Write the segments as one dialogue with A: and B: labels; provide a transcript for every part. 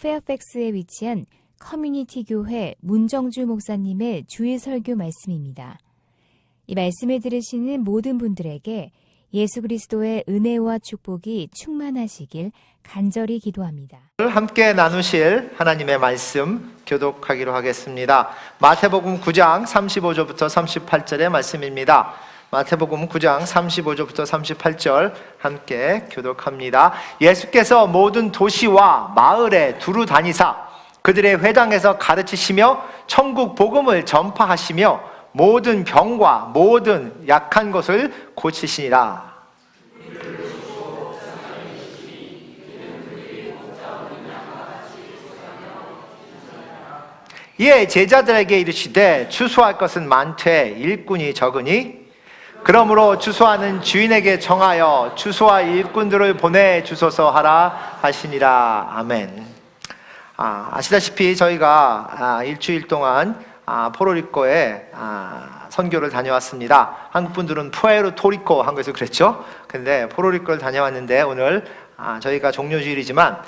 A: 페어팩스에 위치한 커뮤니티 교회 문정주 목사님의 주일 설교 말씀입니다. 이 말씀을 들으시는 모든 분들에게 예수 그리스도의 은혜와 축복이 충만하시길 간절히 기도합니다.
B: 함께 나누실 하나님의 말씀 교독하기로 하겠습니다. 마태복음 9장 35절부터 38절의 말씀입니다. 마태복음 9장 35절부터 38절 함께 교독합니다. 예수께서 모든 도시와 마을에 두루 다니사 그들의 회당에서 가르치시며 천국 복음을 전파하시며 모든 병과 모든 약한 것을 고치시니라. 이에 제자들에게 이르시되 추수할 것은 많되 일꾼이 적으니 그러므로 추수하는 주인에게 청하여 추수할 일꾼들을 보내주소서 하라 하시니라. 아멘. 아시다시피 저희가 일주일 동안 포르리코에 선교를 다녀왔습니다. 한국 분들은 푸에르토리코 한 것을 그랬죠. 근데 포르리코를 다녀왔는데 오늘 저희가 종료주일이지만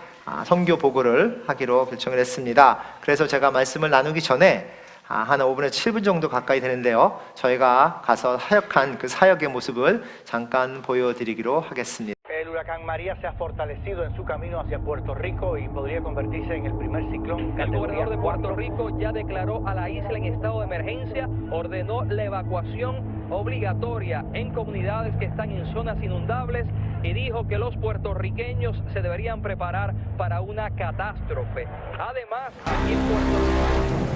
B: 선교 보고를 하기로 결정을 했습니다. 그래서 제가 말씀을 나누기 전에 한 5분에서 7분 정도 가까이 되는데요, 저희가 가서 사역한 그 사역의 모습을 잠깐 보여드리기로 하겠습니다.
C: El huracán María se ha fortalecido en su camino hacia Puerto Rico y podría convertirse en el primer ciclón.
D: El gobernador de Puerto Rico ya declaró a la isla en estado de emergencia, ordenó la evacuación obligatoria en comunidades que están en zonas inundables y dijo que los puertorriqueños se deberían preparar para una catástrofe. Además, aquí en Puerto Rico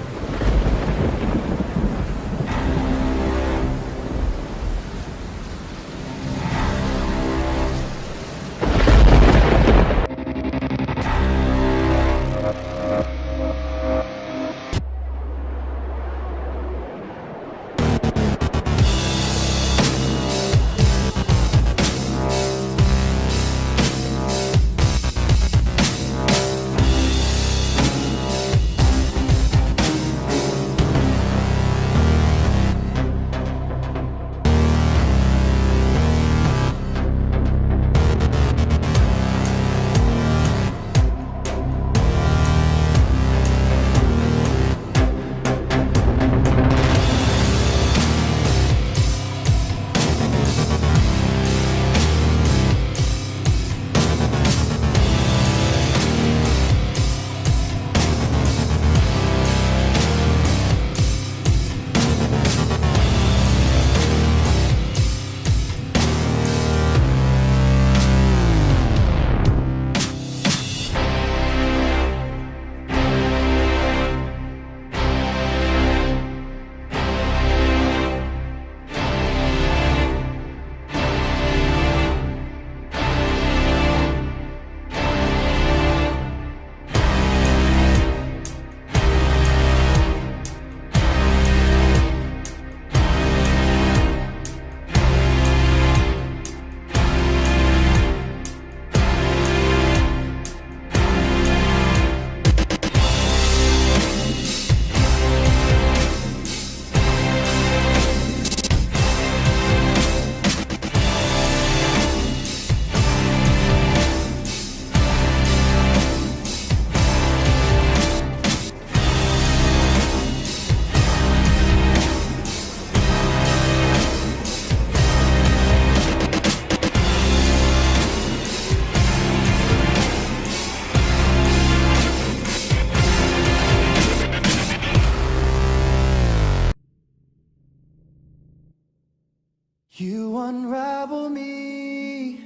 E: You unravel me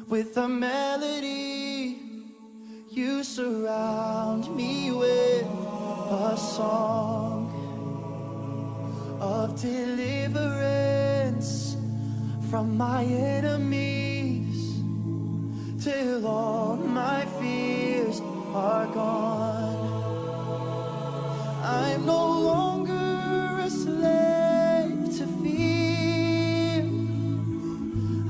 E: with a melody. You surround me with a song of deliverance from my enemies till all my fears are gone. I'm no longer a slave to fear.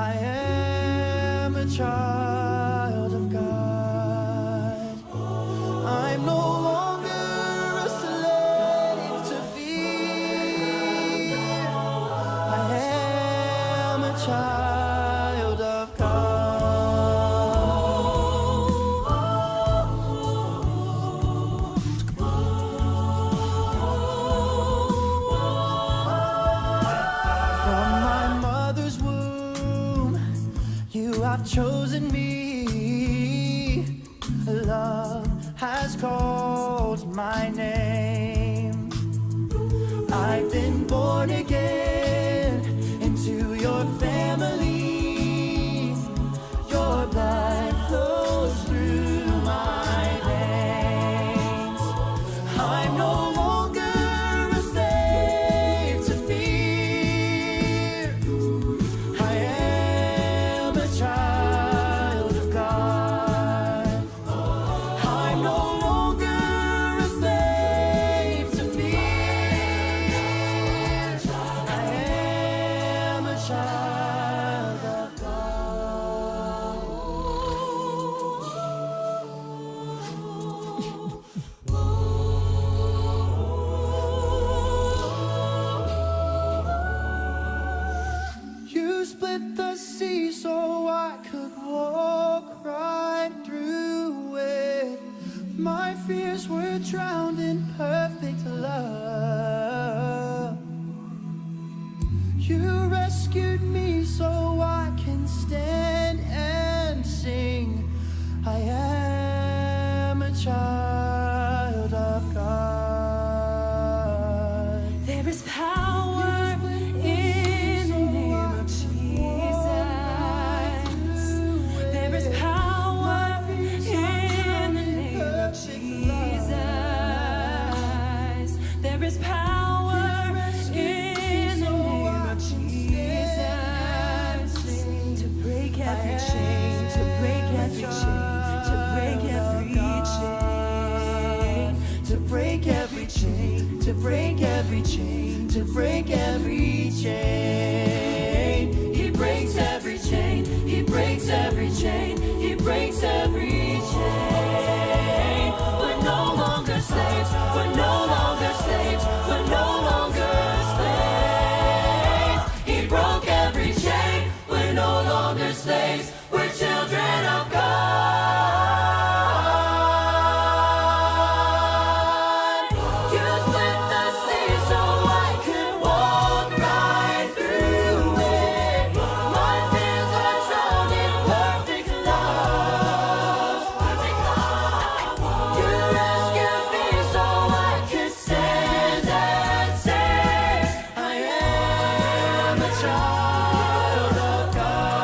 E: I am a child of God. I'm no longer a slave to fear. I am a child of God. has called my name. I've been born again into your family. Your blood flows through my veins. I'm no longer a slave to fear. I am a child of God. I'm no longer a slave to fear. I am a child of God. You split the sea so I could walk right through it. My fears were drowned in perfect love. You rescued me so I can stand and sing. I am a child of God.
F: There is power in the name of Jesus. There is power in the name of Jesus. There is power in the name of Jesus to break every chain, to break every chain, to break every chain, to break every chain, to break every chain, to break every chain. He breaks every chain, he breaks every chain, he breaks every chain. We're no longer slaves, we're no longer slaves, we're no longer slaves. He broke every chain, we're no longer slaves, we're children of God. You split the sea so I could walk right through it. My fears are drowned in perfect love. You rescued me so I could stand and say, I am a child of God.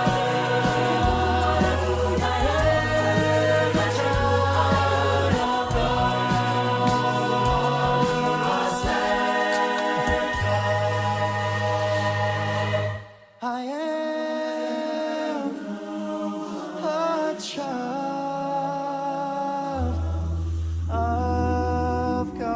F: I am a child of God. I am a child of God.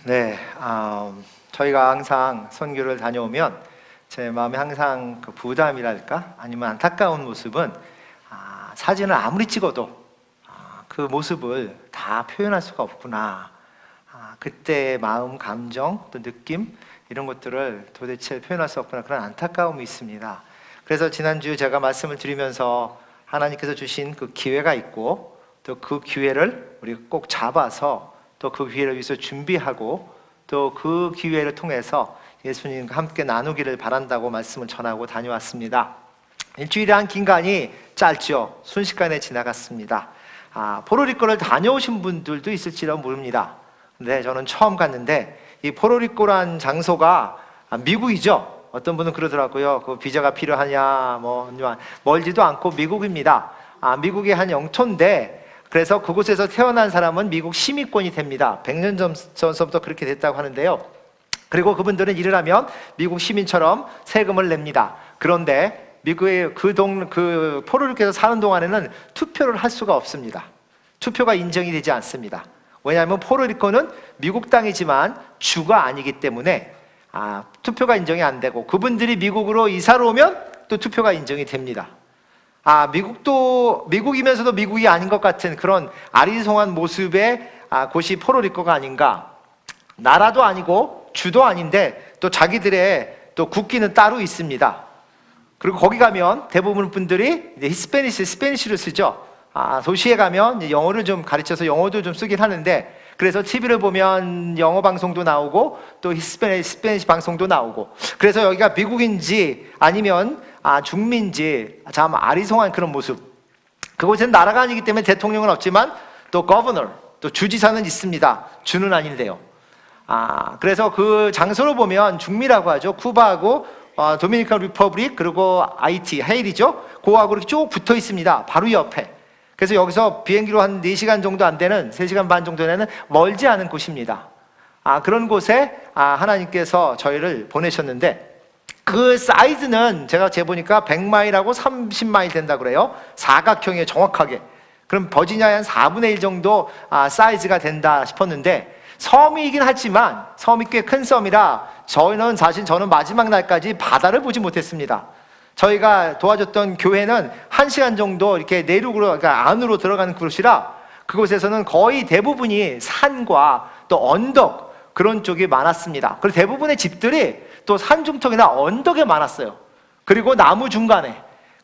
B: 네, 저희가 항상 선교를 다녀오면 제 마음에 항상 그 부담이랄까 아니면 안타까운 모습은 사진을 아무리 찍어도 그 모습을 다 표현할 수가 없구나. 그때의 마음, 감정, 또 느낌 이런 것들을 도대체 표현할 수 없구나, 그런 안타까움이 있습니다. 그래서 지난주 제가 말씀을 드리면서 하나님께서 주신 그 기회가 있고 또 그 기회를 우리가 꼭 잡아서 또 그 기회를 위해서 준비하고 또 그 기회를 통해서 예수님과 함께 나누기를 바란다고 말씀을 전하고 다녀왔습니다. 일주일의 한 기간이 짧죠. 순식간에 지나갔습니다. 포르리코를 다녀오신 분들도 있을지도 모릅니다. 근데 저는 처음 갔는데 이 포르리코란 장소가 미국이죠. 어떤 분은 그러더라고요. 그 비자가 필요하냐, 멀지도 않고 미국입니다. 미국의 한 영토인데 그래서 그곳에서 태어난 사람은 미국 시민권이 됩니다. 100년 전서부터 그렇게 됐다고 하는데요. 그리고 그분들은 일을 하면 미국 시민처럼 세금을 냅니다. 그런데 미국의 그 포르리코에서 사는 동안에는 투표를 할 수가 없습니다. 투표가 인정이 되지 않습니다. 왜냐하면 포르리코는 미국 땅이지만 주가 아니기 때문에 투표가 인정이 안 되고, 그분들이 미국으로 이사를 오면 또 투표가 인정이 됩니다. 미국이면서도 미국이 아닌 것 같은 그런 아리송한 모습의 곳이 포르리코가 아닌가. 나라도 아니고 주도 아닌데 또 자기들의 또 국기는 따로 있습니다. 그리고 거기 가면 대부분 분들이 이제 스페니쉬를 쓰죠. 도시에 가면 이제 영어를 좀 가르쳐서 영어도 좀 쓰긴 하는데, 그래서 TV를 보면 영어 방송도 나오고 또 스페니쉬 방송도 나오고, 그래서 여기가 미국인지 아니면 중미인지 참 아리송한 그런 모습. 그곳은 나라가 아니기 때문에 대통령은 없지만 또 거버너, 또 주지사는 있습니다. 주는 아닌데요. 그래서 그 장소로 보면 중미라고 하죠. 쿠바하고 도미니칸 리퍼블릭, 그리고 하이티죠. 그거하고 이렇게 쭉 붙어 있습니다. 바로 옆에. 그래서 여기서 비행기로 한 4시간 정도 안 되는, 3시간 반 정도 되는 멀지 않은 곳입니다. 그런 곳에 하나님께서 저희를 보내셨는데, 그 사이즈는 제가 재보니까 100마일하고 30마일 된다 그래요. 사각형에 정확하게. 그럼 버지니아의 한 4분의 1 정도 사이즈가 된다 싶었는데, 섬이긴 하지만 섬이 꽤 큰 섬이라 저는 마지막 날까지 바다를 보지 못했습니다. 저희가 도와줬던 교회는 1시간 정도 이렇게 내륙으로, 그러니까 안으로 들어가는 곳이라 그곳에서는 거의 대부분이 산과 또 언덕, 그런 쪽이 많았습니다. 그리고 대부분의 집들이 또 산중턱이나 언덕에 많았어요. 그리고 나무 중간에.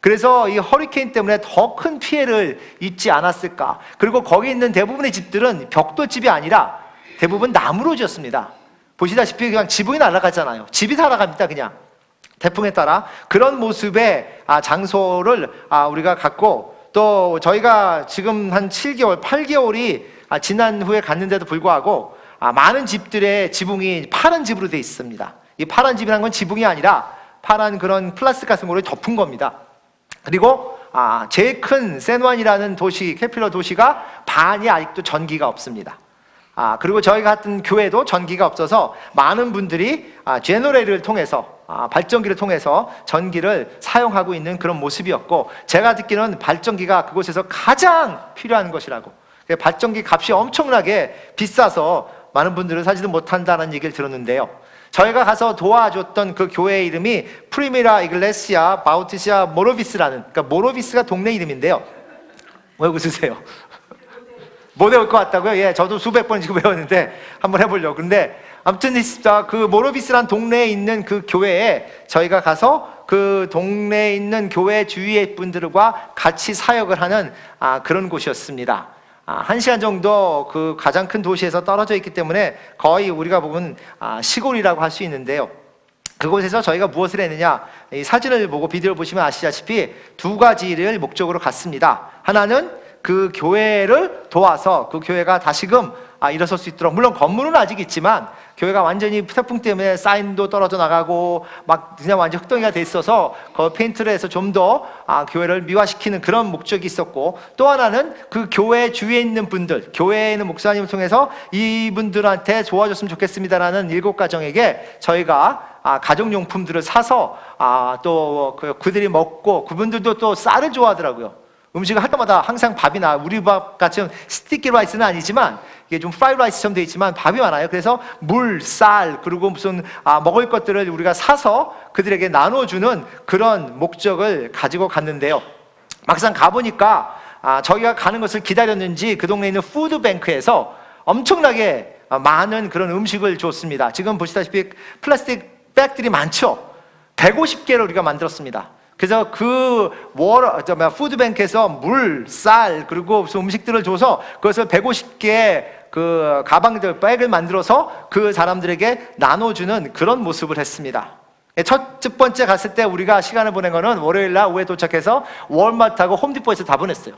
B: 그래서 이 허리케인 때문에 더 큰 피해를 입지 않았을까. 그리고 거기 있는 대부분의 집들은 벽돌집이 아니라 대부분 나무로 지었습니다. 보시다시피 그냥 지붕이 날아갔잖아요. 집이 살아갑니다. 그냥 태풍에 따라. 그런 모습의 장소를 우리가 갖고, 또 저희가 지금 한 7개월, 8개월이 지난 후에 갔는데도 불구하고 많은 집들의 지붕이 파란 집으로 되어 있습니다. 이 파란 집이라는 건 지붕이 아니라 파란 그런 플라스틱 같은 거를 덮은 겁니다. 그리고 제일 큰 샌완이라는 도시, 캐피털 도시가 반이 아직도 전기가 없습니다. 그리고 저희가 갔던 교회도 전기가 없어서 많은 분들이 제너레이터를 통해서, 발전기를 통해서 전기를 사용하고 있는 그런 모습이었고, 제가 듣기로는 발전기가 그곳에서 가장 필요한 것이라고. 발전기 값이 엄청나게 비싸서 많은 분들은 사지도 못한다는 얘기를 들었는데요. 저희가 가서 도와줬던 그 교회 이름이 프리미라 이글레시아 바우티시아 모로비스라는, 그러니까 모로비스가 동네 이름인데요. 왜 웃으세요? 못 외울 것 같다고요? 예, 저도 수백 번 지금 외웠는데 한번 해보려고. 근데 아무튼 그 모로비스란 동네에 있는 그 교회에 저희가 가서 그 동네에 있는 교회 주위의 분들과 같이 사역을 하는 그런 곳이었습니다. 1시간 정도 그 가장 큰 도시에서 떨어져 있기 때문에 거의 우리가 보면 시골이라고 할 수 있는데요. 그곳에서 저희가 무엇을 했느냐, 이 사진을 보고 비디오를 보시면 아시다시피 2가지를 목적으로 갔습니다. 하나는 그 교회를 도와서 그 교회가 다시금 일어설 수 있도록, 물론 건물은 아직 있지만 교회가 완전히 태풍 때문에 사인도 떨어져 나가고 막 그냥 완전 흙덩이가 돼 있어서 그 페인트를 해서 좀 더 교회를 미화시키는 그런 목적이 있었고, 또 하나는 그 교회 주위에 있는 분들, 교회에 있는 목사님을 통해서 이분들한테 도와줬으면 좋겠습니다라는 7가정에게 저희가 가정용품들을 사서 또 그들이 먹고, 그분들도 또 쌀을 좋아하더라고요. 음식을 할 때마다 항상 밥이나, 우리 밥 같이 스티키 라이스는 아니지만 이게 좀 프라이드 라이스처럼 되어 있지만 밥이 많아요. 그래서 물, 쌀, 그리고 무슨 먹을 것들을 우리가 사서 그들에게 나눠주는 그런 목적을 가지고 갔는데요. 막상 가보니까 저희가 가는 것을 기다렸는지 그 동네에 있는 푸드뱅크에서 엄청나게 많은 그런 음식을 줬습니다. 지금 보시다시피 플라스틱 백들이 많죠. 150개를 우리가 만들었습니다. 그래서 그 푸드뱅크에서 물, 쌀, 그리고 무슨 음식들을 줘서 그것을 150개의 그 가방들, 백을 만들어서 그 사람들에게 나눠주는 그런 모습을 했습니다. 첫 번째 갔을 때 우리가 시간을 보낸 거는 월요일날 오후에 도착해서 월마트하고 홈디포에서 다 보냈어요.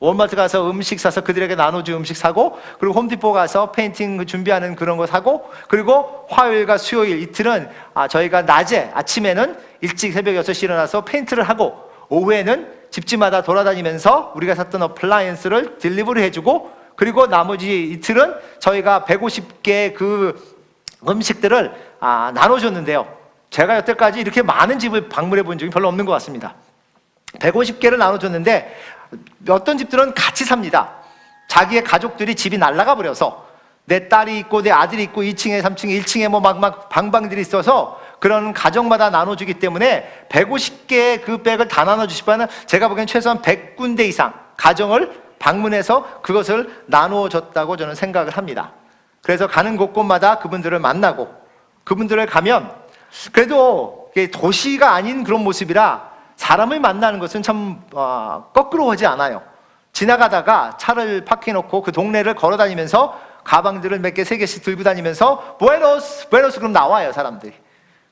B: 월마트 가서 음식 사서 그들에게 나눠준 음식 사고, 그리고 홈디포 가서 페인팅 준비하는 그런 거 사고, 그리고 화요일과 수요일 이틀은 저희가 아침에는 일찍 새벽 6시 일어나서 페인트를 하고, 오후에는 집집마다 돌아다니면서 우리가 샀던 어플라이언스를 딜리버리 해주고, 그리고 나머지 이틀은 저희가 150개 그 음식들을 나눠줬는데요. 제가 여태까지 이렇게 많은 집을 방문해 본 적이 별로 없는 것 같습니다. 150개를 나눠줬는데 어떤 집들은 같이 삽니다. 자기의 가족들이 집이 날아가 버려서, 내 딸이 있고 내 아들이 있고 2층에 3층에 1층에 막 방방들이 있어서 그런 가정마다 나눠주기 때문에 150개의 그 백을 다 나눠주실 바는 제가 보기엔 최소한 100군데 이상 가정을 방문해서 그것을 나누어줬다고 저는 생각을 합니다. 그래서 가는 곳곳마다 그분들을 만나고, 그분들을 가면 그래도 도시가 아닌 그런 모습이라 사람을 만나는 것은 참 거꾸로 하지 않아요. 지나가다가 차를 파킹해놓고 그 동네를 걸어다니면서 가방들을 몇 개, 세 개씩 들고 다니면서 부에노스 그럼 나와요, 사람들이.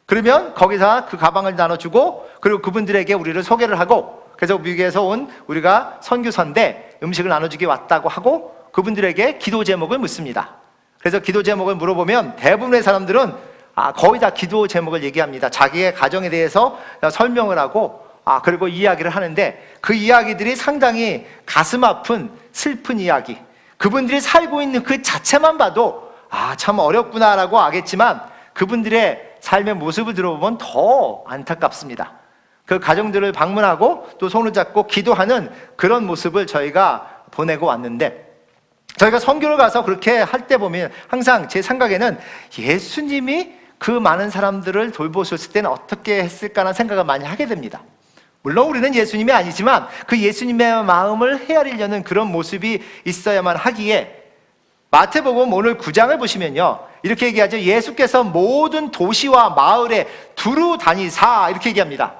B: 그러면 거기서 그 가방을 나눠주고, 그리고 그분들에게 우리를 소개를 하고, 그래서 미국에서 온 우리가 선교사인데 음식을 나눠주기 왔다고 하고 그분들에게 기도 제목을 묻습니다. 그래서 기도 제목을 물어보면 대부분의 사람들은 거의 다 기도 제목을 얘기합니다. 자기의 가정에 대해서 설명을 하고 그리고 이야기를 하는데, 그 이야기들이 상당히 가슴 아픈 슬픈 이야기, 그분들이 살고 있는 그 자체만 봐도 참 어렵구나라고 알겠지만 그분들의 삶의 모습을 들어보면 더 안타깝습니다. 그 가정들을 방문하고 또 손을 잡고 기도하는 그런 모습을 저희가 보내고 왔는데, 저희가 선교를 가서 그렇게 할 때 보면 항상 제 생각에는 예수님이 그 많은 사람들을 돌보셨을 때는 어떻게 했을까라는 생각을 많이 하게 됩니다. 물론 우리는 예수님이 아니지만 그 예수님의 마음을 헤아리려는 그런 모습이 있어야만 하기에, 마태복음 오늘 9장을 보시면요, 이렇게 얘기하죠. 예수께서 모든 도시와 마을에 두루 다니사, 이렇게 얘기합니다.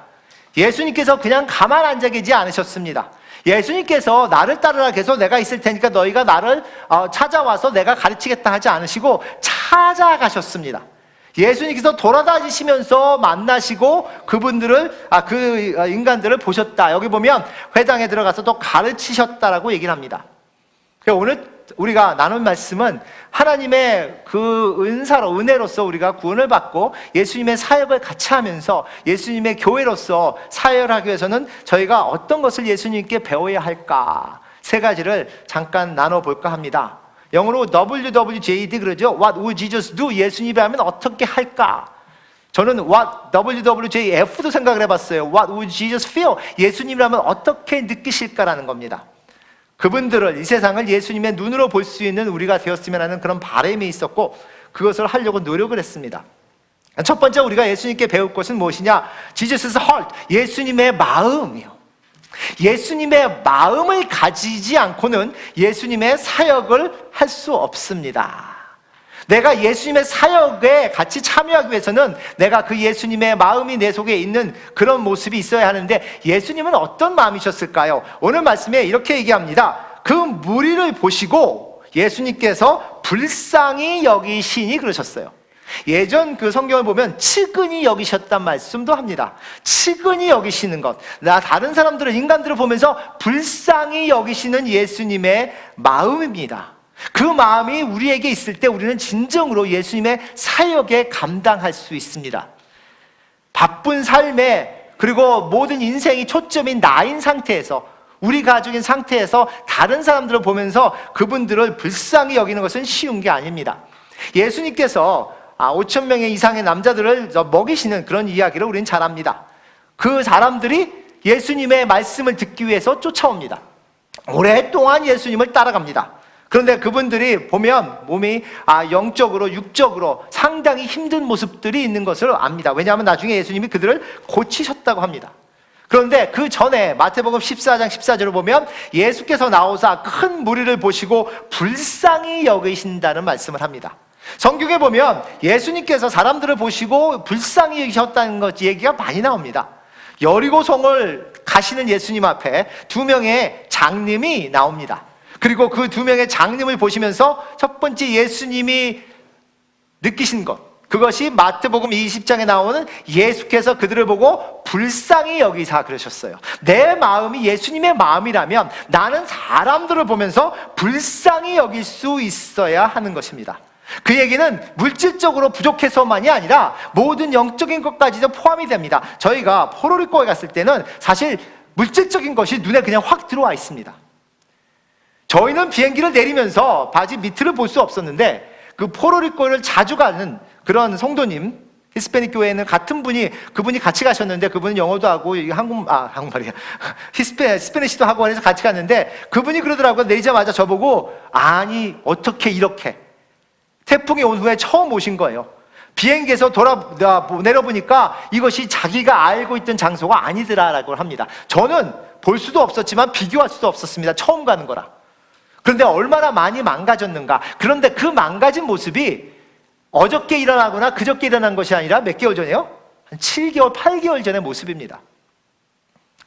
B: 예수님께서 그냥 가만 앉아 계지 않으셨습니다. 예수님께서 나를 따르라 계속 내가 있을 테니까 너희가 나를 찾아와서 내가 가르치겠다 하지 않으시고 찾아가셨습니다. 예수님께서 돌아다니시면서 만나시고 그분들을 그 인간들을 보셨다. 여기 보면 회당에 들어가서 또 가르치셨다라고 얘기를 합니다. 오늘 우리가 나눈 말씀은 하나님의 그 은혜로서 우리가 구원을 받고 예수님의 사역을 같이 하면서 예수님의 교회로서 사역을 하기 위해서는 저희가 어떤 것을 예수님께 배워야 할까, 세 가지를 잠깐 나눠볼까 합니다. 영어로 WWJD 그러죠. What would Jesus do? 예수님이 하면 어떻게 할까? 저는 WWJF도 생각을 해봤어요. What would Jesus feel? 예수님이라면 어떻게 느끼실까라는 겁니다. 그분들을, 이 세상을 예수님의 눈으로 볼 수 있는 우리가 되었으면 하는 그런 바람이 있었고, 그것을 하려고 노력을 했습니다. 첫 번째 우리가 예수님께 배울 것은 무엇이냐? Jesus' heart, 예수님의 마음이요. 예수님의 마음을 가지지 않고는 예수님의 사역을 할 수 없습니다. 내가 예수님의 사역에 같이 참여하기 위해서는 내가 그 예수님의 마음이 내 속에 있는 그런 모습이 있어야 하는데, 예수님은 어떤 마음이셨을까요? 오늘 말씀에 이렇게 얘기합니다. 그 무리를 보시고 예수님께서 불쌍히 여기시니 그러셨어요. 예전 그 성경을 보면 측은히 여기셨단 말씀도 합니다. 측은히 여기시는 것, 다른 사람들을, 인간들을 보면서 불쌍히 여기시는 예수님의 마음입니다. 그 마음이 우리에게 있을 때 우리는 진정으로 예수님의 사역에 감당할 수 있습니다. 바쁜 삶에, 그리고 모든 인생이 초점인 나인 상태에서, 우리 가족인 상태에서 다른 사람들을 보면서 그분들을 불쌍히 여기는 것은 쉬운 게 아닙니다. 예수님께서 5천 명의 이상의 남자들을 먹이시는 그런 이야기를 우리는 잘 압니다. 그 사람들이 예수님의 말씀을 듣기 위해서 쫓아옵니다. 오랫동안 예수님을 따라갑니다. 그런데 그분들이 보면 몸이 영적으로, 육적으로 상당히 힘든 모습들이 있는 것을 압니다. 왜냐하면 나중에 예수님이 그들을 고치셨다고 합니다. 그런데 그 전에 마태복음 14장 14절을 보면 예수께서 나오사 큰 무리를 보시고 불쌍히 여기신다는 말씀을 합니다. 성경에 보면 예수님께서 사람들을 보시고 불쌍히 여기셨다는 것 얘기가 많이 나옵니다. 여리고성을 가시는 예수님 앞에 2명의 장님이 나옵니다. 그리고 그 2명의 장님을 보시면서 첫 번째 예수님이 느끼신 것, 그것이 마태복음 20장에 나오는 예수께서 그들을 보고 불쌍히 여기사 그러셨어요. 내 마음이 예수님의 마음이라면 나는 사람들을 보면서 불쌍히 여길 수 있어야 하는 것입니다. 그 얘기는 물질적으로 부족해서만이 아니라 모든 영적인 것까지도 포함이 됩니다. 저희가 포로리코에 갔을 때는 사실 물질적인 것이 눈에 그냥 확 들어와 있습니다. 저희는 비행기를 내리면서 바지 밑을 볼 수 없었는데, 그 포로리코를 자주 가는 그런 성도님, 히스패닉 교회에는 같은 분이, 그분이 같이 가셨는데, 그분은 영어도 하고 한국말이야, 히스패니시도 하고 해서 같이 갔는데, 그분이 그러더라고요. 내리자마자 저보고, 아니 어떻게 이렇게, 태풍이 온 후에 처음 오신 거예요. 비행기에서 내려보니까 이것이 자기가 알고 있던 장소가 아니더라라고 합니다. 저는 볼 수도 없었지만 비교할 수도 없었습니다. 처음 가는 거라. 그런데 얼마나 많이 망가졌는가. 그런데 그 망가진 모습이 어저께 일어나거나 그저께 일어난 것이 아니라 몇 개월 전에요? 한 7개월, 8개월 전의 모습입니다.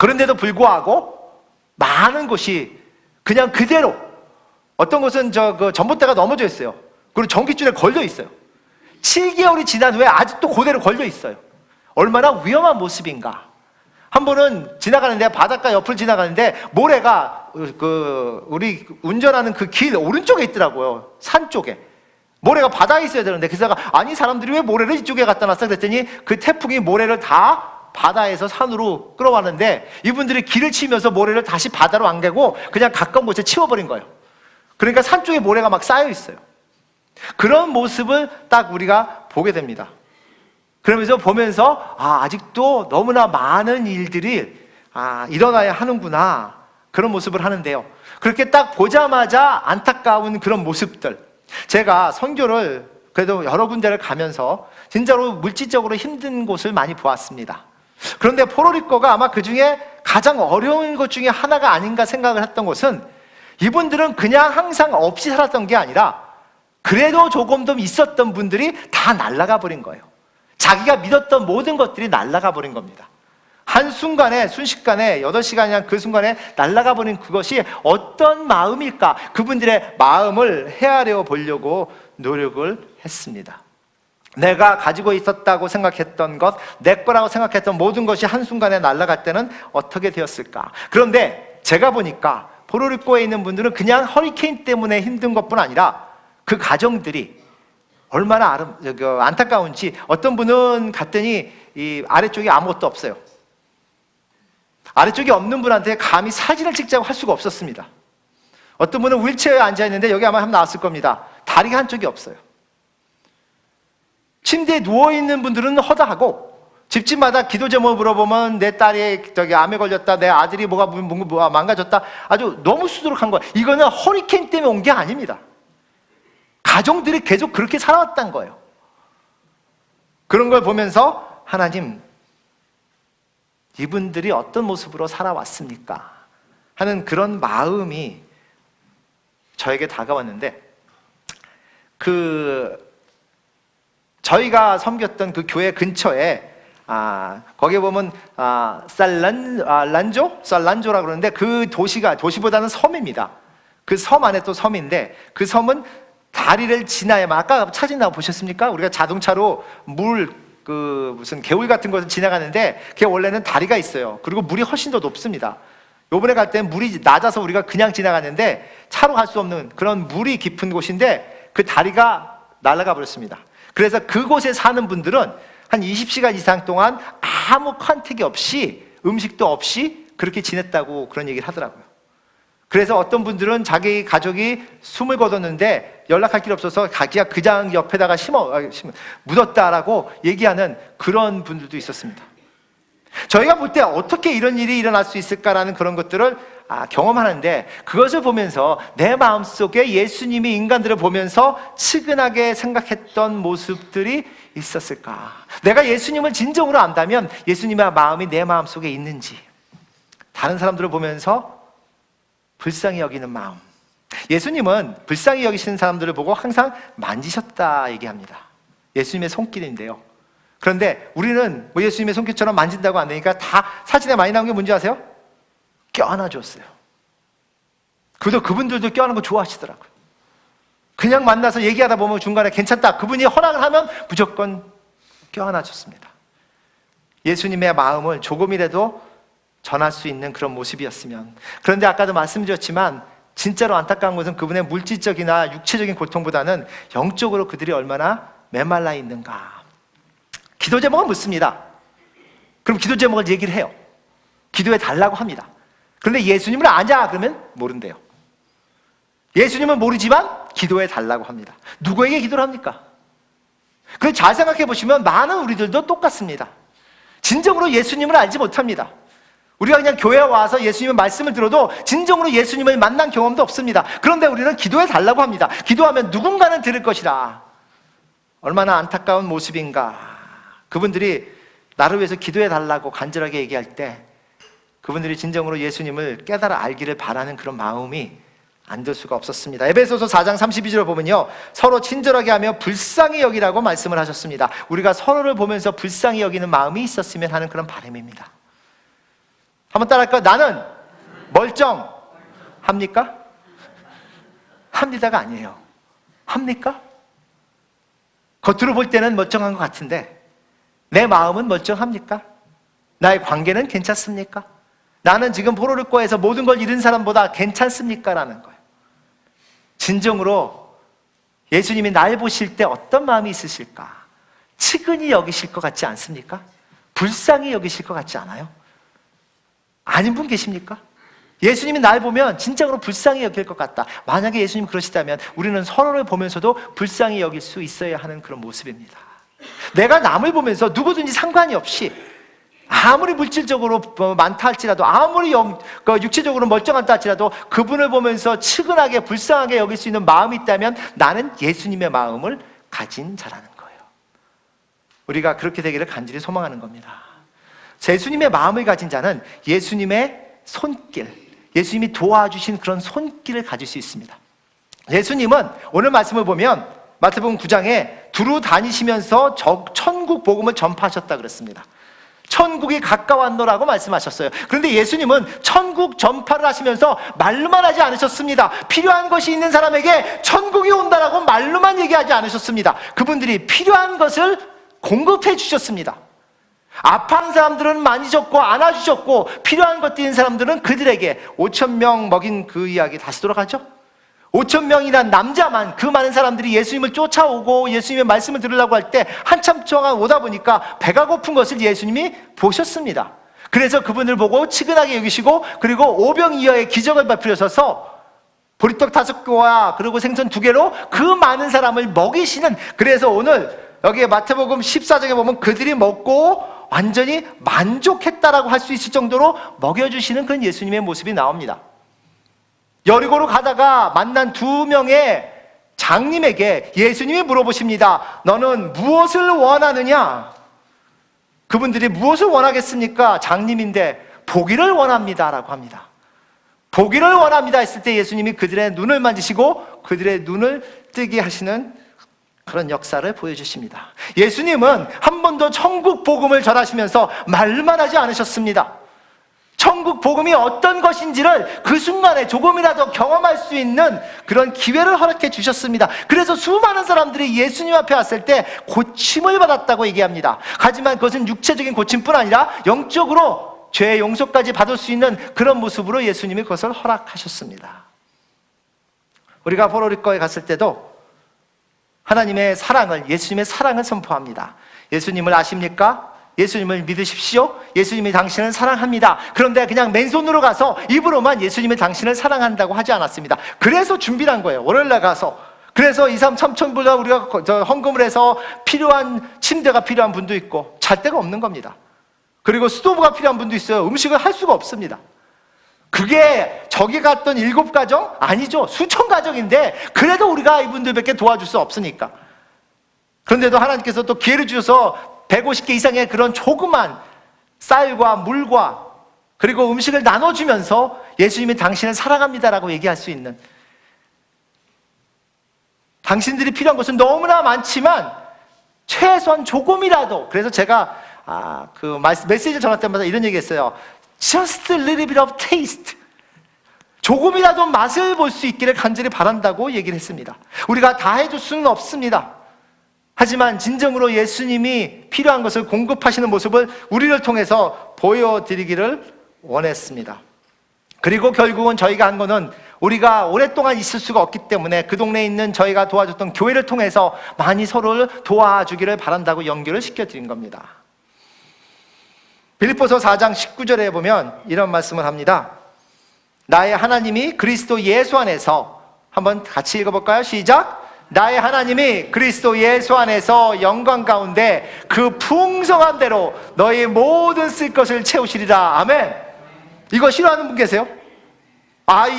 B: 그런데도 불구하고 많은 곳이 그냥 그대로, 어떤 곳은 전봇대가 넘어져 있어요. 그리고 전깃줄에 걸려 있어요. 7개월이 지난 후에 아직도 그대로 걸려 있어요. 얼마나 위험한 모습인가. 한 번은 지나가는데, 바닷가 옆을 지나가는데 모래가 우리 운전하는 그 길 오른쪽에 있더라고요. 산 쪽에. 모래가 바다에 있어야 되는데, 그래서 아니 사람들이 왜 모래를 이쪽에 갖다 놨어? 그랬더니 그 태풍이 모래를 다 바다에서 산으로 끌어왔는데, 이분들이 길을 치면서 모래를 다시 바다로 안 가고 그냥 가까운 곳에 치워버린 거예요. 그러니까 산 쪽에 모래가 막 쌓여 있어요. 그런 모습을 딱 우리가 보게 됩니다. 그러면서 보면서 아직도 너무나 많은 일들이 일어나야 하는구나, 그런 모습을 하는데요. 그렇게 딱 보자마자 안타까운 그런 모습들, 제가 선교를 그래도 여러 군데를 가면서 진짜로 물질적으로 힘든 곳을 많이 보았습니다. 그런데 포로리코가 아마 그 중에 가장 어려운 것 중에 하나가 아닌가 생각을 했던 것은, 이분들은 그냥 항상 없이 살았던 게 아니라 그래도 조금 더 있었던 분들이 다 날아가 버린 거예요. 자기가 믿었던 모든 것들이 날아가 버린 겁니다. 한순간에, 순식간에 8시간이란 그 순간에 날아가 버린 그것이 어떤 마음일까? 그분들의 마음을 헤아려 보려고 노력을 했습니다. 내가 가지고 있었다고 생각했던 것, 내 거라고 생각했던 모든 것이 한순간에 날아갈 때는 어떻게 되었을까? 그런데 제가 보니까 포로리코에 있는 분들은 그냥 허리케인 때문에 힘든 것뿐 아니라 그 가정들이 얼마나 안타까운지, 어떤 분은 갔더니 이 아래쪽에 아무것도 없어요. 아래쪽에 없는 분한테 감히 사진을 찍자고 할 수가 없었습니다. 어떤 분은 휠체어에 앉아있는데, 여기 아마 한번 나왔을 겁니다. 다리가 한쪽이 없어요. 침대에 누워있는 분들은 허다하고, 집집마다 기도 제목을 물어보면 내 딸이 암에 걸렸다, 내 아들이 뭐가 망가졌다, 아주 너무 수두룩한 거예요. 이거는 허리케인 때문에 온 게 아닙니다. 가정들이 계속 그렇게 살아왔다는 거예요. 그런 걸 보면서 하나님, 이분들이 어떤 모습으로 살아왔습니까? 하는 그런 마음이 저에게 다가왔는데, 저희가 섬겼던 그 교회 근처에 거기에 보면 살란조라 그러는데, 그 도시보다는 섬입니다. 그 섬 안에 또 섬인데, 그 섬은 다리를 지나야만, 아까 사진 나와 보셨습니까? 우리가 자동차로 무슨 개울 같은 곳을 지나가는데, 그게 원래는 다리가 있어요. 그리고 물이 훨씬 더 높습니다. 요번에 갈 때는 물이 낮아서 우리가 그냥 지나갔는데, 차로 갈 수 없는 그런 물이 깊은 곳인데, 그 다리가 날아가 버렸습니다. 그래서 그곳에 사는 분들은 한 20시간 이상 동안 아무 컨택이 없이, 음식도 없이 그렇게 지냈다고 그런 얘기를 하더라고요. 그래서 어떤 분들은 자기 가족이 숨을 거뒀는데 연락할 길 없어서 자기가 그장 옆에다가 묻었다라고 얘기하는 그런 분들도 있었습니다. 저희가 볼 때 어떻게 이런 일이 일어날 수 있을까라는 그런 것들을 경험하는데, 그것을 보면서 내 마음속에 예수님이 인간들을 보면서 측은하게 생각했던 모습들이 있었을까? 내가 예수님을 진정으로 안다면 예수님의 마음이 내 마음속에 있는지, 다른 사람들을 보면서 불쌍히 여기는 마음. 예수님은 불쌍히 여기시는 사람들을 보고 항상 만지셨다 얘기합니다. 예수님의 손길인데요. 그런데 우리는 예수님의 손길처럼 만진다고 안 되니까 다 사진에 많이 나온 게 뭔지 아세요? 껴안아줬어요. 그분들도 껴안는 거 좋아하시더라고요. 그냥 만나서 얘기하다 보면 중간에 괜찮다, 그분이 허락을 하면 무조건 껴안아줬습니다. 예수님의 마음을 조금이라도 전할 수 있는 그런 모습이었으면. 그런데 아까도 말씀드렸지만 진짜로 안타까운 것은 그분의 물질적이나 육체적인 고통보다는 영적으로 그들이 얼마나 메말라 있는가. 기도 제목은 묻습니다. 그럼 기도 제목을 얘기를 해요. 기도해 달라고 합니다. 그런데 예수님을 아냐? 그러면 모른대요. 예수님은 모르지만 기도해 달라고 합니다. 누구에게 기도를 합니까? 그래서 잘 생각해 보시면 많은 우리들도 똑같습니다. 진정으로 예수님을 알지 못합니다. 우리가 그냥 교회에 와서 예수님의 말씀을 들어도 진정으로 예수님을 만난 경험도 없습니다. 그런데 우리는 기도해 달라고 합니다. 기도하면 누군가는 들을 것이라. 얼마나 안타까운 모습인가. 그분들이 나를 위해서 기도해 달라고 간절하게 얘기할 때 그분들이 진정으로 예수님을 깨달아 알기를 바라는 그런 마음이 안 들 수가 없었습니다. 에베소서 4장 32절을 보면요, 서로 친절하게 하며 불쌍히 여기라고 말씀을 하셨습니다. 우리가 서로를 보면서 불쌍히 여기는 마음이 있었으면 하는 그런 바람입니다. 한번 따라할까요? 나는 멀쩡합니까? 합니다가 아니에요. 합니까? 겉으로 볼 때는 멀쩡한 것 같은데 내 마음은 멀쩡합니까? 나의 관계는 괜찮습니까? 나는 지금 포로리코에서 모든 걸 잃은 사람보다 괜찮습니까? 라는 거예요. 진정으로 예수님이 날 보실 때 어떤 마음이 있으실까? 측은히 여기실 것 같지 않습니까? 불쌍히 여기실 것 같지 않아요? 아닌 분 계십니까? 예수님이 날 보면 진짜로 불쌍히 여길 것 같다. 만약에 예수님 그러시다면 우리는 서로를 보면서도 불쌍히 여길 수 있어야 하는 그런 모습입니다. 내가 남을 보면서 누구든지 상관이 없이 아무리 물질적으로 많다 할지라도 아무리 육체적으로 멀쩡하다 할지라도 그분을 보면서 측은하게 불쌍하게 여길 수 있는 마음이 있다면 나는 예수님의 마음을 가진 자라는 거예요. 우리가 그렇게 되기를 간절히 소망하는 겁니다. 예수님의 마음을 가진 자는 예수님의 손길, 예수님이 도와주신 그런 손길을 가질 수 있습니다. 예수님은 오늘 말씀을 보면 마태복음 9장에 두루 다니시면서 천국 복음을 전파하셨다 그랬습니다. 천국이 가까웠노라고 말씀하셨어요. 그런데 예수님은 천국 전파를 하시면서 말로만 하지 않으셨습니다. 필요한 것이 있는 사람에게 천국이 온다라고 말로만 얘기하지 않으셨습니다. 그분들이 필요한 것을 공급해 주셨습니다. 아파하는 사람들은 많이 줬고 안아주셨고 필요한 것 있는 사람들은 그들에게 5,000명 먹인 그 이야기 다시 돌아가죠. 5,000명이란 남자만 그 많은 사람들이 예수님을 쫓아오고 예수님의 말씀을 들으려고 할 때 한참 동안 오다 보니까 배가 고픈 것을 예수님이 보셨습니다. 그래서 그분을 보고 측은하게 여기시고 그리고 오병이어의 기적을 베풀으셔서 보리떡 5개와 그리고 생선 2개로 그 많은 사람을 먹이시는, 그래서 오늘 여기 마태복음 14장에 보면 그들이 먹고 완전히 만족했다라고 할 수 있을 정도로 먹여주시는 그런 예수님의 모습이 나옵니다. 여리고로 가다가 만난 2명의 장님에게 예수님이 물어보십니다. 너는 무엇을 원하느냐? 그분들이 무엇을 원하겠습니까? 장님인데 보기를 원합니다 라고 합니다. 보기를 원합니다 했을 때 예수님이 그들의 눈을 만지시고 그들의 눈을 뜨게 하시는 그런 역사를 보여주십니다. 예수님은 한 번도 천국 복음을 전하시면서 말만 하지 않으셨습니다. 천국 복음이 어떤 것인지를 그 순간에 조금이라도 경험할 수 있는 그런 기회를 허락해 주셨습니다. 그래서 수많은 사람들이 예수님 앞에 왔을 때 고침을 받았다고 얘기합니다. 하지만 그것은 육체적인 고침뿐 아니라 영적으로 죄의 용서까지 받을 수 있는 그런 모습으로 예수님이 그것을 허락하셨습니다. 우리가 포로리코에 갔을 때도 하나님의 사랑을, 예수님의 사랑을 선포합니다. 예수님을 아십니까? 예수님을 믿으십시오. 예수님이 당신을 사랑합니다. 그런데 그냥 맨손으로 가서 입으로만 예수님이 당신을 사랑한다고 하지 않았습니다. 그래서 준비를 한 거예요. 월요일날 가서. 그래서 2, 3, 3천불과 우리가 헌금을 해서 필요한 침대가 필요한 분도 있고 잘 데가 없는 겁니다. 그리고 스토브가 필요한 분도 있어요. 음식을 할 수가 없습니다. 그게 저기 갔던 7가정? 아니죠. 수천 가정인데 그래도 우리가 이분들밖에 도와줄 수 없으니까. 그런데도 하나님께서 또 기회를 주셔서 150개 이상의 그런 조그만 쌀과 물과 그리고 음식을 나눠주면서 예수님이 당신을 사랑합니다라고 얘기할 수 있는, 당신들이 필요한 것은 너무나 많지만 최소한 조금이라도, 그래서 제가 그 메시지를 전할 때마다 이런 얘기 했어요. Just a little bit of taste. 조금이라도 맛을 볼 수 있기를 간절히 바란다고 얘기를 했습니다. 우리가 다 해줄 수는 없습니다. 하지만 진정으로 예수님이 필요한 것을 공급하시는 모습을 우리를 통해서 보여드리기를 원했습니다. 그리고 결국은 저희가 한 거는 우리가 오랫동안 있을 수가 없기 때문에 그 동네에 있는 저희가 도와줬던 교회를 통해서 많이 서로를 도와주기를 바란다고 연결을 시켜드린 겁니다. 빌립보서 4장 19절에 보면 이런 말씀을 합니다. 나의 하나님이 그리스도 예수 안에서, 한번 같이 읽어볼까요? 시작! 나의 하나님이 그리스도 예수 안에서 영광 가운데 그 풍성한 대로 너희 모든 쓸 것을 채우시리라. 아멘. 이거 싫어하는 분 계세요?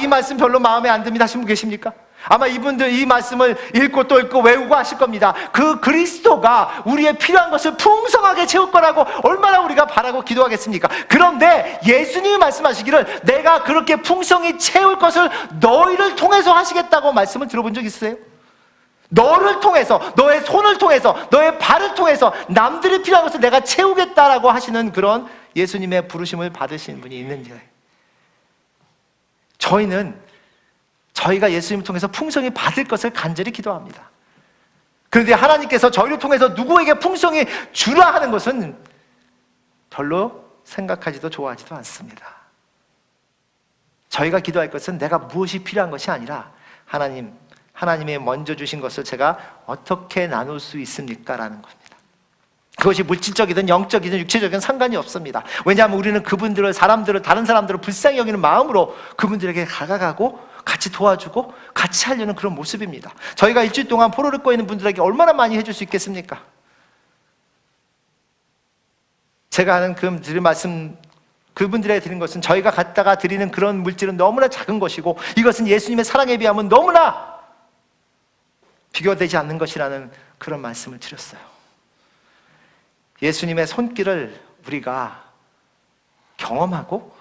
B: 이 말씀 별로 마음에 안 듭니다 하신 분 계십니까? 아마 이분들 이 말씀을 읽고 또 읽고 외우고 하실 겁니다. 그 그리스도가 우리의 필요한 것을 풍성하게 채울 거라고 얼마나 우리가 바라고 기도하겠습니까? 그런데 예수님이 말씀하시기를 내가 그렇게 풍성히 채울 것을 너희를 통해서 하시겠다고 말씀을 들어본 적 있으세요? 너를 통해서, 너의 손을 통해서, 너의 발을 통해서 남들이 필요한 것을 내가 채우겠다라고 하시는 그런 예수님의 부르심을 받으신 분이 있는지. 저희가 예수님을 통해서 풍성히 받을 것을 간절히 기도합니다. 그런데 하나님께서 저희를 통해서 누구에게 풍성히 주라 하는 것은 별로 생각하지도 좋아하지도 않습니다. 저희가 기도할 것은 내가 무엇이 필요한 것이 아니라 하나님이 먼저 주신 것을 제가 어떻게 나눌 수 있습니까? 라는 겁니다. 그것이 물질적이든 영적이든 육체적이든 상관이 없습니다. 왜냐하면 우리는 다른 사람들을 불쌍히 여기는 마음으로 그분들에게 다가가고 같이 도와주고 같이 하려는 그런 모습입니다. 저희가 일주일 동안 포로를 있는 분들에게 얼마나 많이 해줄 수 있겠습니까? 제가 하는 그분들에게 드리는 것은 저희가 갖다가 드리는 그런 물질은 너무나 작은 것이고 이것은 예수님의 사랑에 비하면 너무나 비교되지 않는 것이라는 그런 말씀을 드렸어요. 예수님의 손길을 우리가 경험하고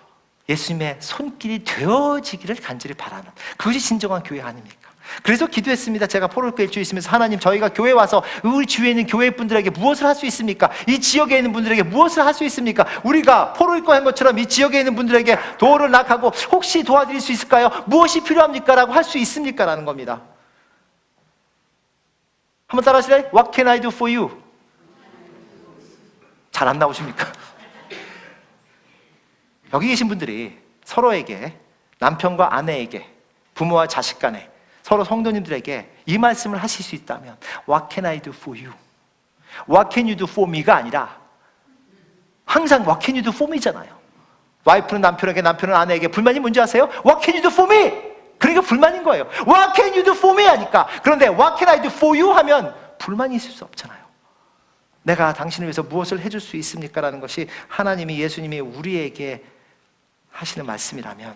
B: 예수님의 손길이 되어지기를 간절히 바라는 그것이 진정한 교회 아닙니까? 그래서 기도했습니다. 제가 포로교회 일주일 있으면서 하나님, 저희가 교회 와서 우리 주위에 있는 교회 분들에게 무엇을 할 수 있습니까? 이 지역에 있는 분들에게 무엇을 할 수 있습니까? 우리가 포로교회 한 것처럼 이 지역에 있는 분들에게 도를 낙하고 혹시 도와드릴 수 있을까요? 무엇이 필요합니까? 라고 할 수 있습니까? 라는 겁니다. 한번 따라 하실래요? What can I do for you? 잘 안 나오십니까? 여기 계신 분들이 서로에게, 남편과 아내에게, 부모와 자식 간에, 서로 성도님들에게 이 말씀을 하실 수 있다면 What can I do for you? What can you do for me가 아니라 항상 What can you do for me잖아요. 와이프는 남편에게, 남편은 아내에게 불만이 뭔지 아세요? What can you do for me? 그러니까 불만인 거예요. What can you do for me? 하니까. 그런데 What can I do for you? 하면 불만이 있을 수 없잖아요. 내가 당신을 위해서 무엇을 해줄 수 있습니까? 라는 것이 하나님이, 예수님이 우리에게 하시는 말씀이라면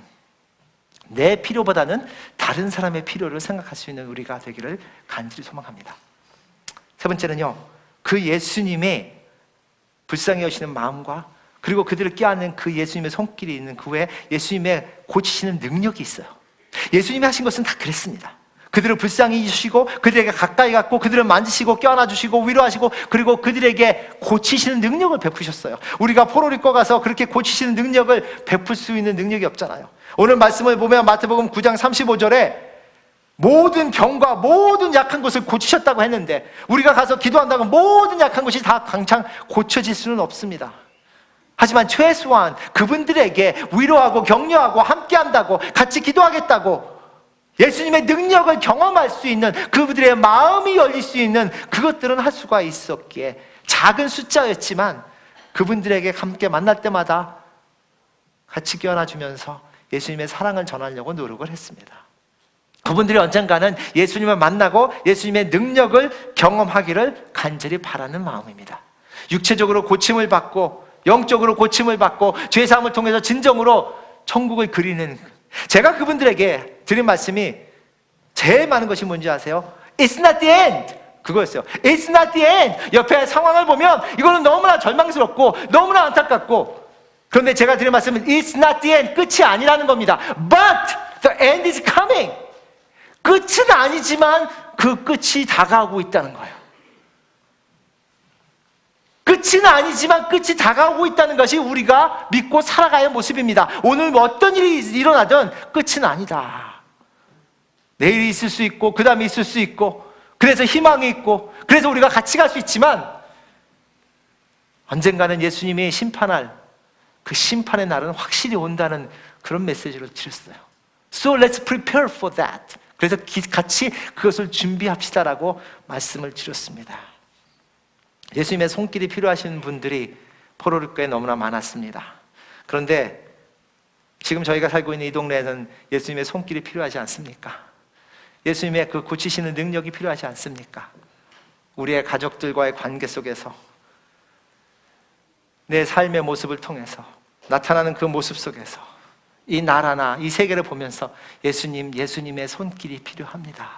B: 내 필요보다는 다른 사람의 필요를 생각할 수 있는 우리가 되기를 간절히 소망합니다. 세 번째는요, 그 예수님의 불쌍히 여시는 마음과 그리고 그들을 껴안는 그 예수님의 손길이 있는 그 후에 예수님의 고치시는 능력이 있어요. 예수님이 하신 것은 다 그랬습니다. 그들을 불쌍히 여시고 그들에게 가까이 갔고 그들을 만지시고 껴안아 주시고 위로하시고 그리고 그들에게 고치시는 능력을 베푸셨어요. 우리가 포로를 꺼가서 그렇게 고치시는 능력을 베풀 수 있는 능력이 없잖아요. 오늘 말씀을 보면 마태복음 9장 35절에 모든 병과 모든 약한 것을 고치셨다고 했는데 우리가 가서 기도한다고 모든 약한 것이 다 당장 고쳐질 수는 없습니다. 하지만 최소한 그분들에게 위로하고 격려하고 함께한다고, 같이 기도하겠다고, 예수님의 능력을 경험할 수 있는, 그들의 마음이 열릴 수 있는 그것들은 할 수가 있었기에 작은 숫자였지만 그분들에게 함께 만날 때마다 같이 껴안아주면서 예수님의 사랑을 전하려고 노력을 했습니다. 그분들이 언젠가는 예수님을 만나고 예수님의 능력을 경험하기를 간절히 바라는 마음입니다. 육체적으로 고침을 받고 영적으로 고침을 받고 죄사함을 통해서 진정으로 천국을 그리는, 제가 그분들에게 드린 말씀이 제일 많은 것이 뭔지 아세요? It's not the end! 그거였어요. It's not the end! 옆에 상황을 보면 이거는 너무나 절망스럽고 너무나 안타깝고, 그런데 제가 드린 말씀은 It's not the end! 끝이 아니라는 겁니다. But the end is coming! 끝은 아니지만 그 끝이 다가오고 있다는 거예요. 끝은 아니지만 끝이 다가오고 있다는 것이 우리가 믿고 살아가야 할 모습입니다. 오늘 어떤 일이 일어나든 끝은 아니다. 내일이 있을 수 있고 그 다음에 있을 수 있고, 그래서 희망이 있고 그래서 우리가 같이 갈 수 있지만 언젠가는 예수님이 심판할 그 심판의 날은 확실히 온다는 그런 메시지를 드렸어요. So let's prepare for that. 그래서 같이 그것을 준비합시다라고 말씀을 드렸습니다. 예수님의 손길이 필요하신 분들이 포로교회에 너무나 많았습니다. 그런데 지금 저희가 살고 있는 이 동네에는 예수님의 손길이 필요하지 않습니까? 예수님의 그 고치시는 능력이 필요하지 않습니까? 우리의 가족들과의 관계 속에서, 내 삶의 모습을 통해서 나타나는 그 모습 속에서 이 나라나 이 세계를 보면서 예수님의 손길이 필요합니다.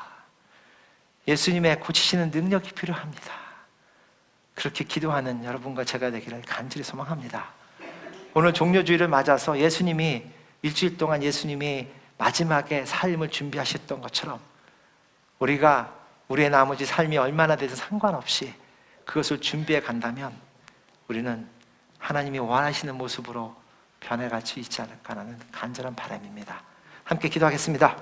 B: 예수님의 고치시는 능력이 필요합니다. 그렇게 기도하는 여러분과 제가 되기를 간절히 소망합니다. 오늘 종료주일을 맞아서 예수님이 일주일 동안 예수님이 마지막에 삶을 준비하셨던 것처럼 우리가 우리의 나머지 삶이 얼마나 돼도 상관없이 그것을 준비해 간다면 우리는 하나님이 원하시는 모습으로 변해갈 수 있지 않을까라는 간절한 바람입니다. 함께 기도하겠습니다.